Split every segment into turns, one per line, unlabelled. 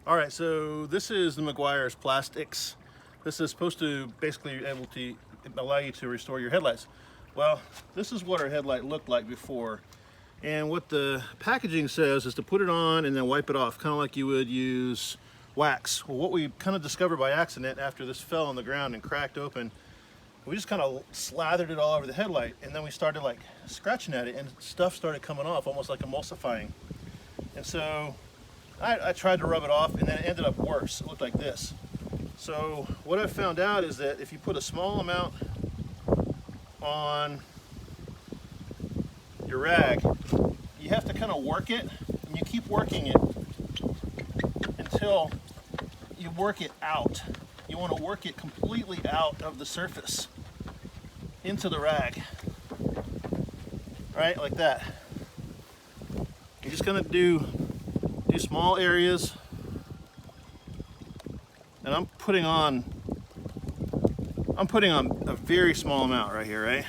All right, so this is the Meguiar's PlastX. This is supposed to basically be able to allow you to restore your headlights. Well, this is what our headlight looked like before. And what the packaging says is to put it on and then wipe it off, kind of like you would use wax. Well, what we kind of discovered by accident after this fell on the ground and cracked open, we just kind of slathered it all over the headlight, and then we started like scratching at it and stuff started coming off, almost like emulsifying. And so I tried to rub it off, and then it ended up worse. It looked like this. So what I found out is that if you put a small amount on your rag, you have to kind of work it, and you keep working it until you work it out. You want to work it completely out of the surface into the rag, right, like that. You're just going to do small areas, and I'm putting on a very small amount right here, right?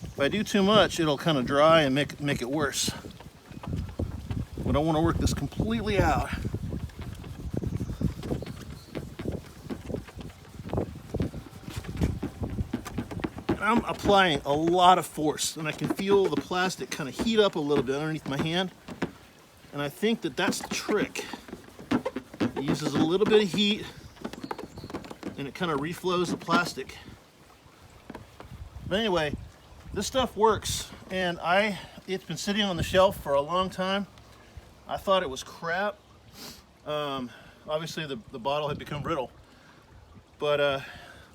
If I do too much, it'll kind of dry and make it worse. But I want to work this completely out. And I'm applying a lot of force, and I can feel the plastic kind of heat up a little bit underneath my hand. And I think that that's the trick. It uses a little bit of heat, and it kind of reflows the plastic. But anyway, this stuff works, and it's been sitting on the shelf for a long time. I thought it was crap. Obviously the bottle had become brittle, but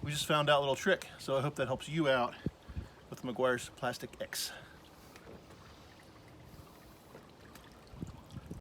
we just found out a little trick. So I hope that helps you out with Meguiar's PlastX.